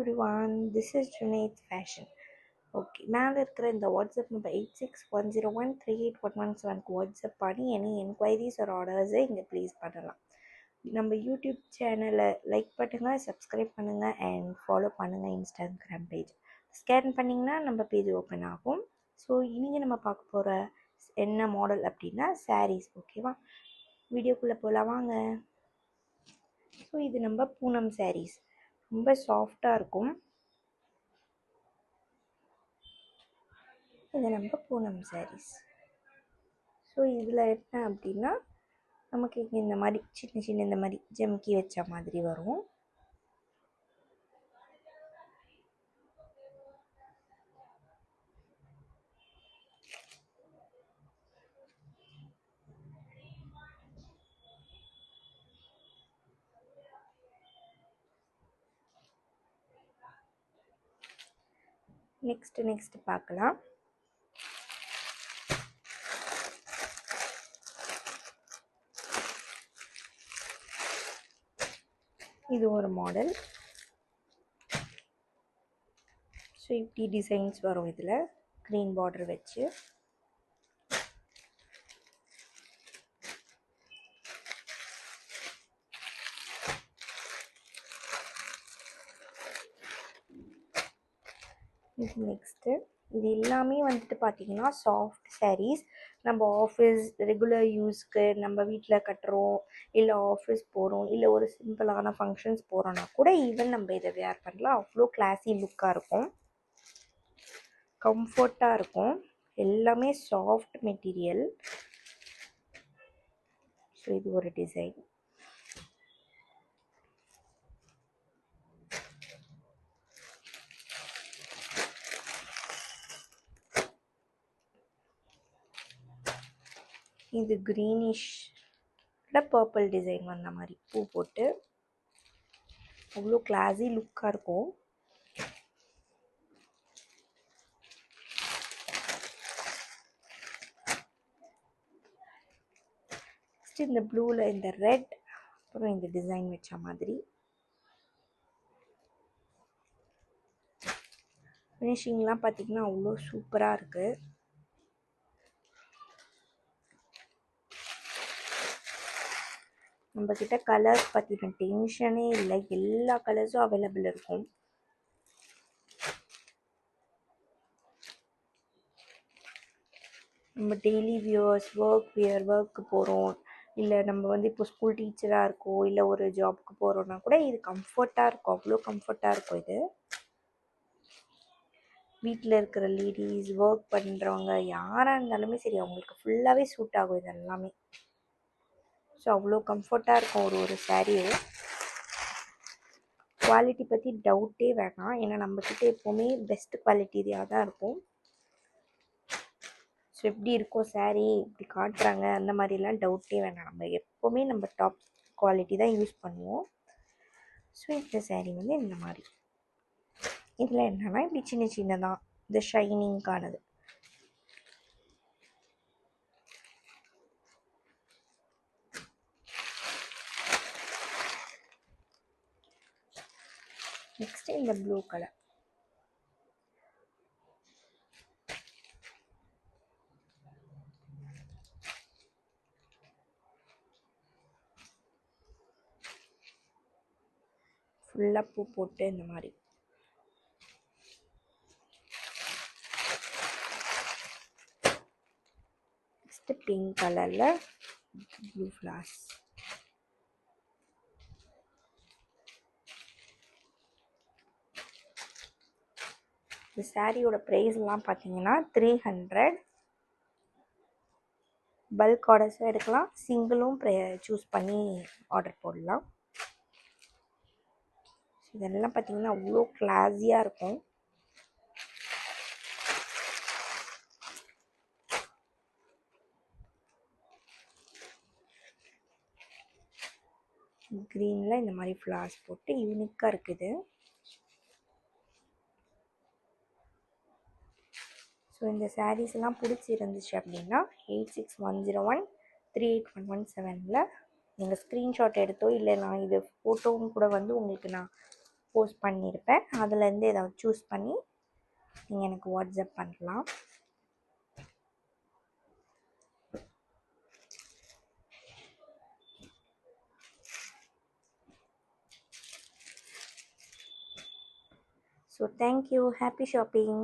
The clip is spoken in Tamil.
everyone, this is Junaid Fashion. Okay, மேலே இருக்கிற இந்த வாட்ஸ்அப் நம்பர் 8610138117 வாட்ஸ்அப் பண்ணி எனி என்கொயரிஸ் ஒரு ஆர்டர்ஸை இங்கே ப்ளேஸ் பண்ணலாம். நம்ம யூடியூப் சேனலை லைக் பண்ணுங்கள், சப்ஸ்கிரைப் பண்ணுங்கள் அண்ட் ஃபாலோ பண்ணுங்கள். இன்ஸ்டாகிராம் பேஜ் ஸ்கேன் பண்ணிங்கன்னா நம்ம பேஜ் ஓப்பன் ஆகும். ஸோ இன்றைக்கி நம்ம பார்க்க போகிற என்ன மாடல் அப்படின்னா சாரீஸ். ஓகேவா, வீடியோக்குள்ளே போகலாம் வாங்க. ஸோ இது நம்ம பூனம் சாரீஸ், ரொம்ப சாஃப்டாக இருக்கும். இது நம்ம பூனம் சாரீஸ். ஸோ இதில் என்ன அப்படின்னா நமக்கு இங்கே இந்த மாதிரி சின்ன சின்ன இந்த மாதிரி ஜம்கி வச்ச மாதிரி வரும். நெக்ஸ்ட் பார்க்கலாம். இது ஒரு மாடல். ஸோ இப்படி டிசைன்ஸ் வரும். இதில் க்ரீன் பார்டர் வச்சு இது நெக்ஸ்ட்டு. இது எல்லாமே வந்துட்டு பார்த்திங்கன்னா சாஃப்ட் சாரீஸ். நம்ம ஆஃபீஸ் ரெகுலர் யூஸ்க்கு நம்ம வீட்டில் கட்டுறோம், இல்லை ஆஃபீஸ் போகிறோம், இல்லை ஒரு சிம்பிளான ஃபங்க்ஷன்ஸ் போகிறோன்னா கூட ஈவன் நம்ம இதை வேர் பண்ணலாம். அவ்வளோ கிளாஸி லுக்காக இருக்கும், கம்ஃபர்ட்டாக இருக்கும். எல்லாமே சாஃப்ட் மெட்டீரியல். ஸோ இது ஒரு டிசைன். இது க்ரீனிஷில் பர்பிள் டிசைன் வந்த மாதிரி பூ போட்டு அவ்வளோ கிளாஸி லுக்காக இருக்கும். நெக்ஸ்ட் இந்த ப்ளூவில் இந்த ரெட், அப்புறம் இந்த டிசைன் வச்ச மாதிரி. ஃபினிஷிங்லாம் பார்த்திங்கன்னா அவ்வளோ சூப்பராக இருக்குது. நம்மக்கிட்ட கலர்ஸ் பற்றின டென்ஷனே இல்லை, எல்லா கலர்ஸும் அவைலபிள் இருக்கும். நம்ம டெய்லி வியர்ஸ், ஒர்க்கு போகிறோம், இல்லை நம்ம வந்து இப்போ ஸ்கூல் டீச்சராக இருக்கோம், இல்லை ஒரு ஜாபுக்கு போகிறோன்னா கூட இது கம்ஃபர்ட்டாக இருக்கும். அவ்வளோ கம்ஃபர்ட்டாக இருக்கும். இது வீட்டில் இருக்கிற லேடிஸ், ஒர்க் பண்ணுறவங்க யாராக இருந்தாலுமே சரி, அவங்களுக்கு ஃபுல்லாகவே சூட் ஆகும் இது எல்லாமே. ஸோ அவ்வளோ கம்ஃபர்ட்டாக இருக்கும் ஒரு சாரியும். குவாலிட்டி பற்றி டவுட்டே வேணாம், ஏன்னா நம்மக்கிட்ட எப்போவுமே பெஸ்ட் குவாலிட்டியாக தான் இருக்கும். ஸோ எப்படி இருக்கும் சாரீ, இப்படி காட்டுறாங்க அந்த மாதிரிலாம் டவுட்டே வேணாம். நம்ம எப்போவுமே நம்ம டாப் குவாலிட்டி தான் யூஸ் பண்ணுவோம். ஸோ இந்த சாரீ வந்து இந்த மாதிரி. இதில் என்னென்னா இப்படி சின்ன சின்னதான் இந்த ஷைனிங்கானது. நெக்ஸ்ட்டு இந்த ப்ளூ கலர். ஃபுல்லாக பூ போட்டு இந்த மாதிரி. நெக்ஸ்ட்டு பிங்க் கலரில் ப்ளூ ஃப்ளார்ஸ். இந்த சாரியோட ப்ரைஸ்லாம் பார்த்தீங்கன்னா 300. பல்க் ஆர்டர்ஸும் எடுக்கலாம், சிங்கிளும் சூஸ் பண்ணி ஆர்டர் போடலாம். இதெல்லாம் பார்த்தீங்கன்னா அவ்வளோ கிளாஸியாக இருக்கும். க்ரீனில் இந்த மாதிரி ஃப்ளார்ஸ் போட்டு யூனிக்காக இருக்குது. ஸோ இந்த சாரீஸ் எல்லாம் பிடிச்சிருந்துச்சு அப்படின்னா 8610138117 நீங்கள் ஸ்க்ரீன்ஷாட் எடுத்தோ, இல்லை நான் இது ஃபோட்டோவும் கூட வந்து உங்களுக்கு நான் போஸ்ட் பண்ணியிருப்பேன். அதுலேருந்து ஏதாவது சூஸ் பண்ணி நீங்கள் எனக்கு வாட்ஸ்அப் பண்ணலாம். So thank you, happy shopping.